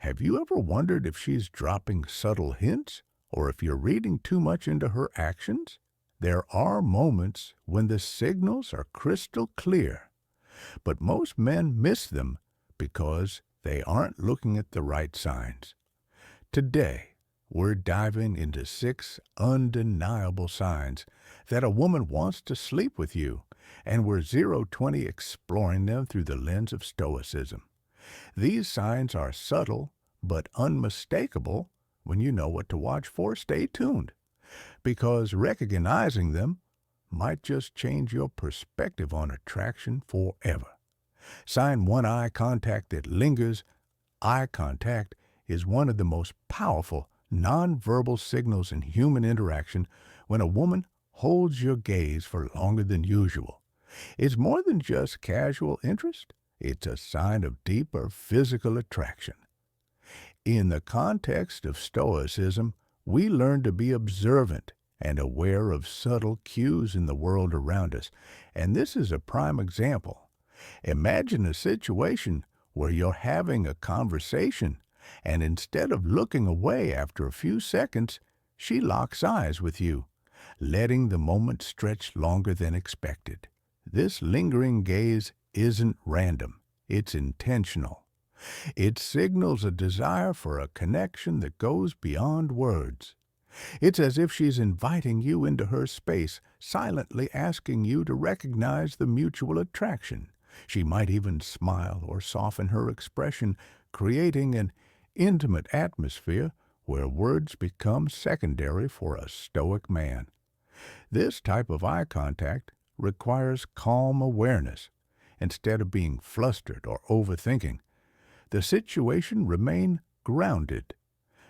Have you ever wondered if she's dropping subtle hints or if you're reading too much into her actions? There are moments when the signals are crystal clear, but most men miss them because they aren't looking at the right signs. Today, we're diving into 6 undeniable signs that a woman wants to sleep with you, and we're 020 exploring them through the lens of Stoicism. These signs are subtle but unmistakable when you know what to watch for. Stay tuned, because recognizing them might just change your perspective on attraction forever. Sign 1, eye contact that lingers. Eye contact is one of the most powerful nonverbal signals in human interaction. When a woman holds your gaze for longer than usual, it's more than just casual interest. It's a sign of deeper physical attraction. In the context of Stoicism, we learn to be observant and aware of subtle cues in the world around us, and this is a prime example. Imagine a situation where you're having a conversation, and instead of looking away after a few seconds, she locks eyes with you, letting the moment stretch longer than expected. This lingering gaze isn't random, it's intentional. It signals a desire for a connection that goes beyond words. It's as if she's inviting you into her space, silently asking you to recognize the mutual attraction. She might even smile or soften her expression, creating an intimate atmosphere where words become secondary for a Stoic man. This type of eye contact requires calm awareness. Instead of being flustered or overthinking, the situation remain grounded.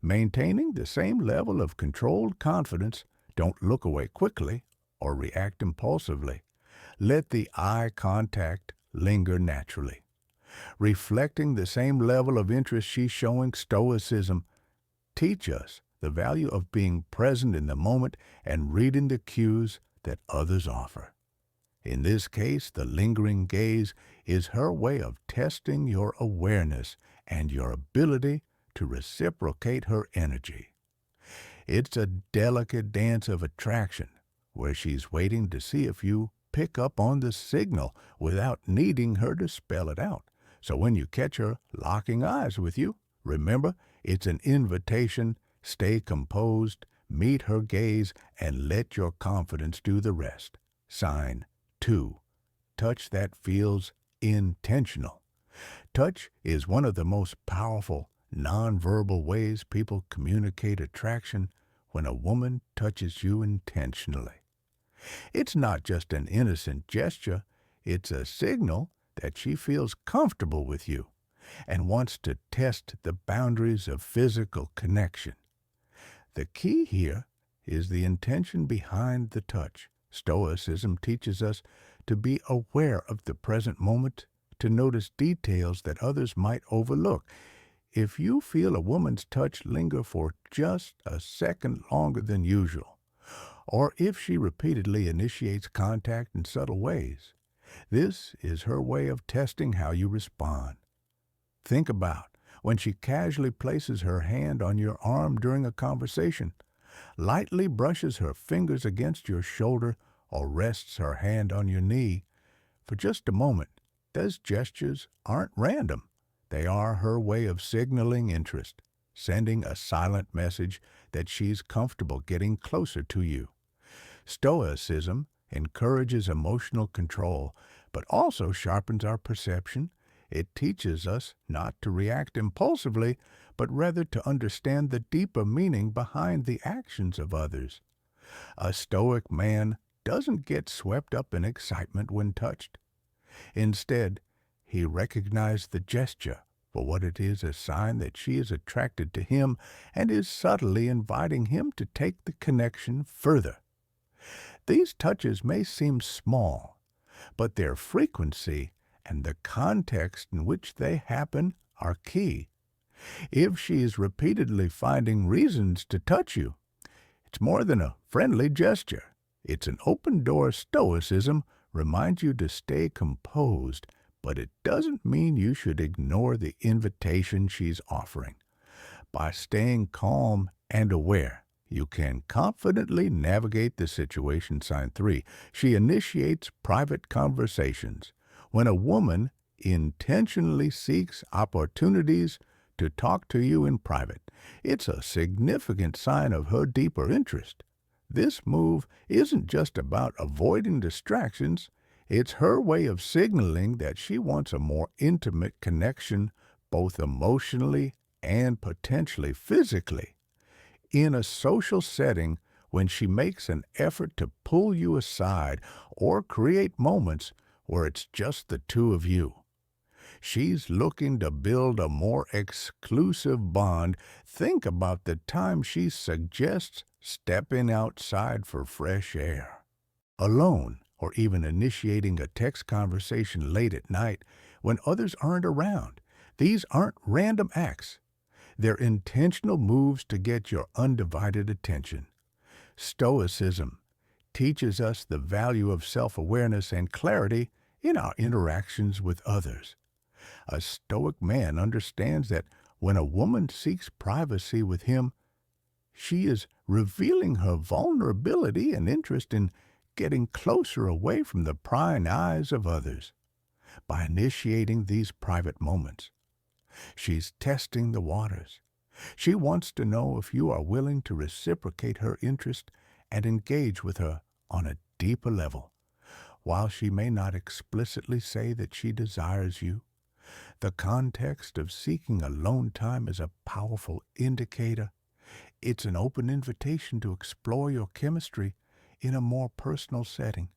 Maintaining the same level of controlled confidence, don't look away quickly or react impulsively. Let the eye contact linger naturally. Reflecting the same level of interest she's showing. Stoicism teach us the value of being present in the moment and reading the cues that others offer. In this case, the lingering gaze is her way of testing your awareness and your ability to reciprocate her energy. It's a delicate dance of attraction where she's waiting to see if you pick up on the signal without needing her to spell it out. So when you catch her locking eyes with you, remember, it's an invitation. Stay composed, meet her gaze, and let your confidence do the rest. Sign 2, touch that feels intentional. Touch is one of the most powerful nonverbal ways people communicate attraction. When a woman touches you intentionally, it's not just an innocent gesture, it's a signal that she feels comfortable with you and wants to test the boundaries of physical connection. The key here is the intention behind the touch. Stoicism teaches us to be aware of the present moment, to notice details that others might overlook. If you feel a woman's touch linger for just a second longer than usual, or if she repeatedly initiates contact in subtle ways, this is her way of testing how you respond. Think about when she casually places her hand on your arm during a conversation, lightly brushes her fingers against your shoulder, or rests her hand on your knee. For just a moment, those gestures aren't random. They are her way of signaling interest, sending a silent message that she's comfortable getting closer to you. Stoicism encourages emotional control, but also sharpens our perception. It teaches us not to react impulsively, but rather to understand the deeper meaning behind the actions of others. A Stoic man doesn't get swept up in excitement when touched. Instead, he recognized the gesture for what it is, a sign that she is attracted to him and is subtly inviting him to take the connection further. These touches may seem small, but their frequency and the context in which they happen are key. If she is repeatedly finding reasons to touch you, it's more than a friendly gesture. It's an open door. Stoicism reminds you to stay composed, but it doesn't mean you should ignore the invitation she's offering. By staying calm and aware, you can confidently navigate the situation. Sign 3. She initiates private conversations. When a woman intentionally seeks opportunities to talk to you in private, it's a significant sign of her deeper interest. This move isn't just about avoiding distractions, it's her way of signaling that she wants a more intimate connection, both emotionally and potentially physically. In a social setting, when she makes an effort to pull you aside or create moments where it's just the two of you, she's looking to build a more exclusive bond. Think about the time she suggests stepping outside for fresh air, alone, or even initiating a text conversation late at night when others aren't around. These aren't random acts. They're intentional moves to get your undivided attention. Stoicism teaches us the value of self-awareness and clarity in our interactions with others. A Stoic man understands that when a woman seeks privacy with him, she is revealing her vulnerability and interest in getting closer away from the prying eyes of others. By initiating these private moments, she's testing the waters. She wants to know if you are willing to reciprocate her interest and engage with her on a deeper level. While she may not explicitly say that she desires you, the context of seeking alone time is a powerful indicator. It's an open invitation to explore your chemistry in a more personal setting.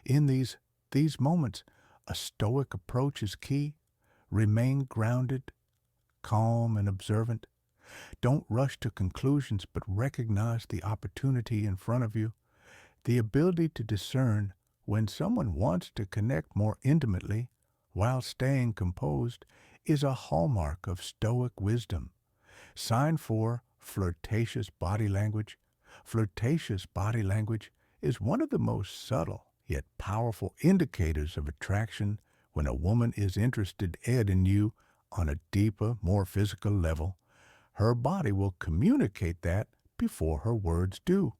In these moments, a Stoic approach is key. Remain grounded, calm, and observant. Don't rush to conclusions, but recognize the opportunity in front of you. The ability to discern when someone wants to connect more intimately while staying composed is a hallmark of Stoic wisdom. Sign 4, flirtatious body language. Flirtatious body language is one of the most subtle yet powerful indicators of attraction. When a woman is interested in you on a deeper, more physical level, her body will communicate that before her words do.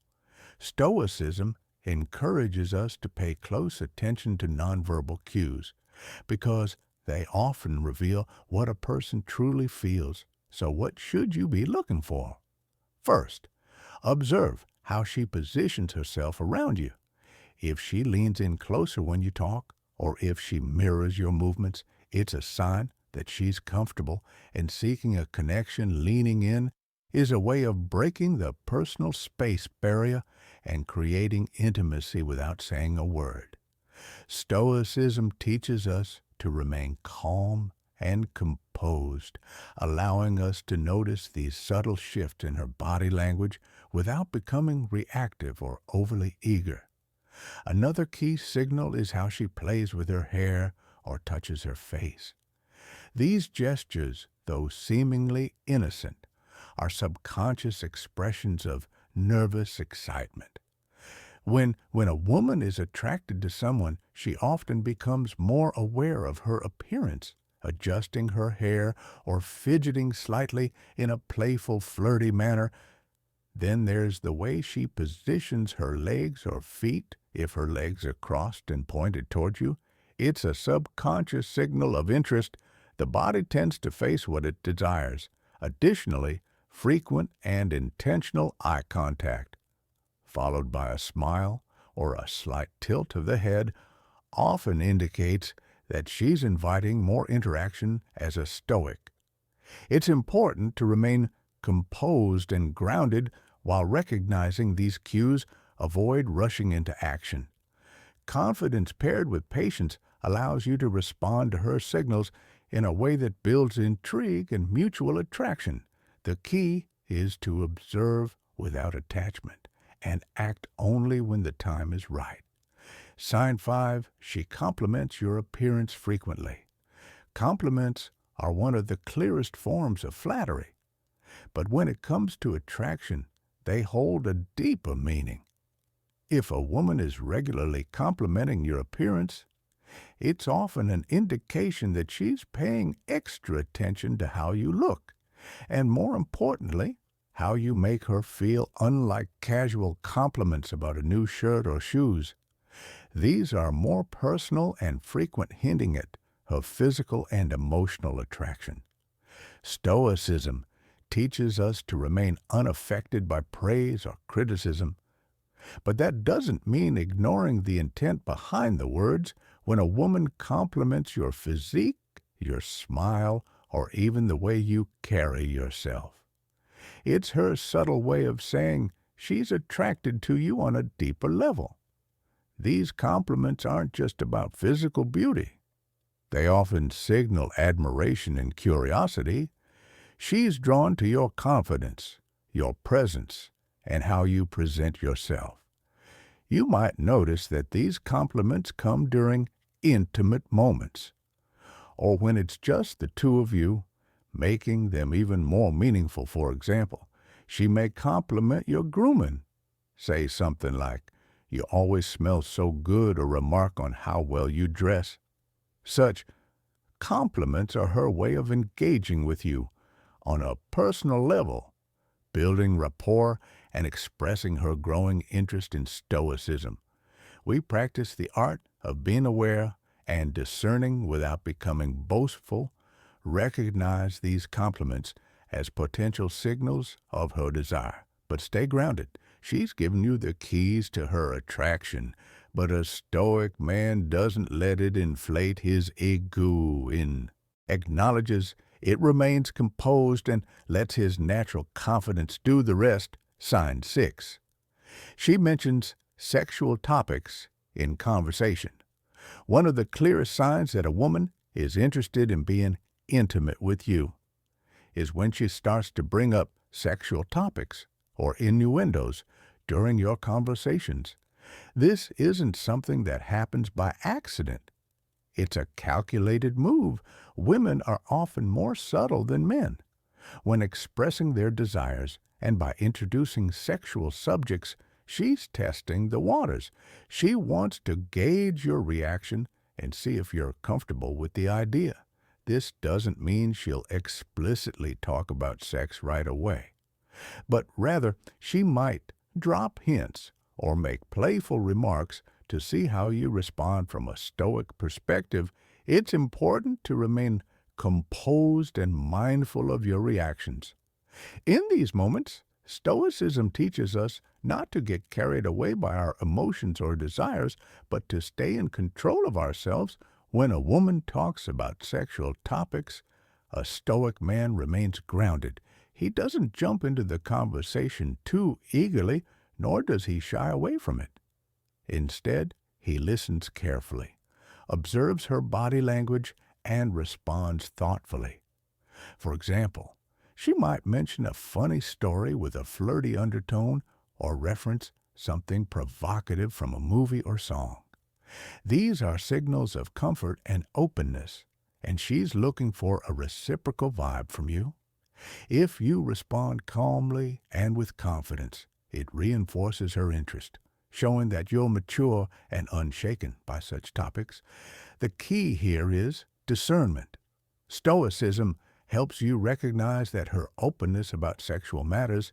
Stoicism encourages us to pay close attention to nonverbal cues because they often reveal what a person truly feels. So what should you be looking for? First, observe how she positions herself around you. If she leans in closer when you talk, or if she mirrors your movements, it's a sign that she's comfortable and seeking a connection. Leaning in is a way of breaking the personal space barrier and creating intimacy without saying a word. Stoicism teaches us to remain calm and composed, allowing us to notice these subtle shifts in her body language without becoming reactive or overly eager. Another key signal is how she plays with her hair or touches her face. These gestures, though seemingly innocent, are subconscious expressions of nervous excitement. When a woman is attracted to someone, she often becomes more aware of her appearance, adjusting her hair or fidgeting slightly in a playful, flirty manner. Then there's the way she positions her legs or feet. If her legs are crossed and pointed toward you, it's a subconscious signal of interest. The body tends to face what it desires. Additionally, frequent and intentional eye contact, followed by a smile or a slight tilt of the head, often indicates that she's inviting more interaction. As a Stoic, it's important to remain composed and grounded while recognizing these cues. Avoid rushing into action. Confidence paired with patience allows you to respond to her signals in a way that builds intrigue and mutual attraction. The key is to observe without attachment and act only when the time is right. Sign 5, she compliments your appearance frequently. Compliments are one of the clearest forms of flattery, but when it comes to attraction, they hold a deeper meaning. If a woman is regularly complimenting your appearance, It's often an indication that she's paying extra attention to how you look, and more importantly, how you make her feel, unlike casual compliments about a new shirt or shoes. These are more personal and frequent, hinting at her physical and emotional attraction. Stoicism teaches us to remain unaffected by praise or criticism, but that doesn't mean ignoring the intent behind the words. When a woman compliments your physique, your smile, or even the way you carry yourself, it's her subtle way of saying she's attracted to you on a deeper level. These compliments aren't just about physical beauty. They often signal admiration and curiosity. She's drawn to your confidence, your presence, and how you present yourself. You might notice that these compliments come during intimate moments, or when it's just the two of you, making them even more meaningful. For example, she may compliment your grooming, say something like, "You always smell so good," or remark on how well you dress. Such compliments are her way of engaging with you on a personal level, building rapport and expressing her growing interest in Stoicism. We practice the art of being aware and discerning without becoming boastful. Recognize these compliments as potential signals of her desire, but stay grounded. She's given you the keys to her attraction, but a Stoic man doesn't let it inflate his ego. Acknowledges it, remains composed, and lets his natural confidence do the rest. Sign 6. She mentions sexual topics in conversation. One of the clearest signs that a woman is interested in being intimate with you is when she starts to bring up sexual topics or innuendos during your conversations. This isn't something that happens by accident. It's a calculated move. Women are often more subtle than men when expressing their desires, and by introducing sexual subjects, she's testing the waters. She wants to gauge your reaction and see if you're comfortable with the idea. This doesn't mean she'll explicitly talk about sex right away, but rather she might drop hints or make playful remarks to see how you respond. From a Stoic perspective, it's important to remain composed and mindful of your reactions. In these moments, Stoicism teaches us not to get carried away by our emotions or desires, but to stay in control of ourselves. When a woman talks about sexual topics, a Stoic man remains grounded. He doesn't jump into the conversation too eagerly, nor does he shy away from it. Instead, he listens carefully, observes her body language, and responds thoughtfully. For example, she might mention a funny story with a flirty undertone or reference something provocative from a movie or song. These are signals of comfort and openness, and she's looking for a reciprocal vibe from you. If you respond calmly and with confidence, it reinforces her interest, showing that you're mature and unshaken by such topics. The key here is discernment. Stoicism helps you recognize that her openness about sexual matters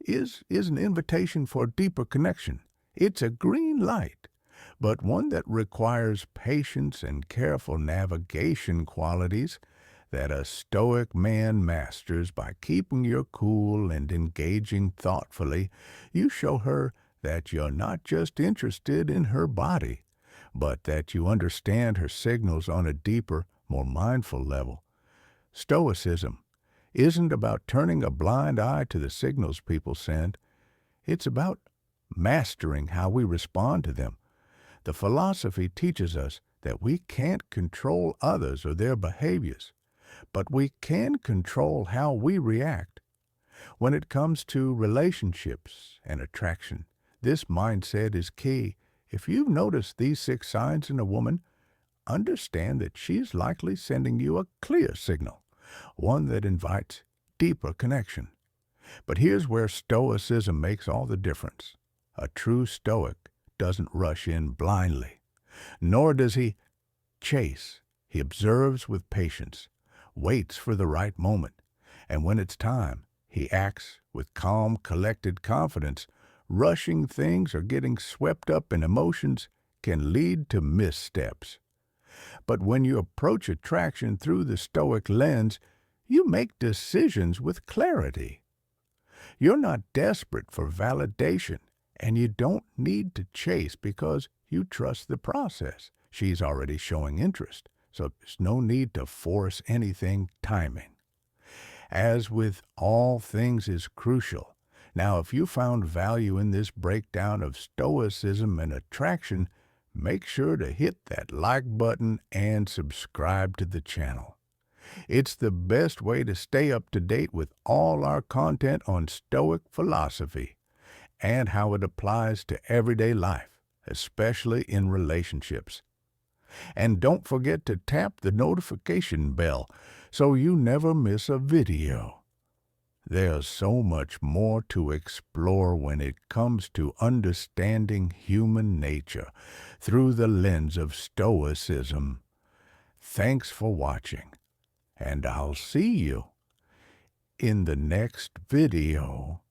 is an invitation for deeper connection. It's a green light, but one that requires patience and careful navigation, qualities that a Stoic man masters. By keeping your cool and engaging thoughtfully, you show her that you're not just interested in her body, but that you understand her signals on a deeper, more mindful level. Stoicism isn't about turning a blind eye to the signals people send. It's about mastering how we respond to them. The philosophy teaches us that we can't control others or their behaviors, but we can control how we react. When it comes to relationships and attraction, this mindset is key. If you've noticed these 6 signs in a woman, understand that she's likely sending you a clear signal, one that invites deeper connection. But here's where Stoicism makes all the difference. A true Stoic doesn't rush in blindly, nor does he chase. He observes with patience, waits for the right moment, and when it's time, he acts with calm, collected confidence. Rushing things or getting swept up in emotions can lead to missteps. But when you approach attraction through the Stoic lens, you make decisions with clarity. You're not desperate for validation, and you don't need to chase because you trust the process. She's already showing interest, so there's no need to force anything. Timing, as with all things, is crucial. Now, if you found value in this breakdown of Stoicism and attraction, make sure to hit that like button and subscribe to the channel. It's the best way to stay up to date with all our content on Stoic philosophy and how it applies to everyday life, especially in relationships. And don't forget to tap the notification bell so you never miss a video. There's so much more to explore when it comes to understanding human nature through the lens of Stoicism. Thanks for watching, and I'll see you in the next video.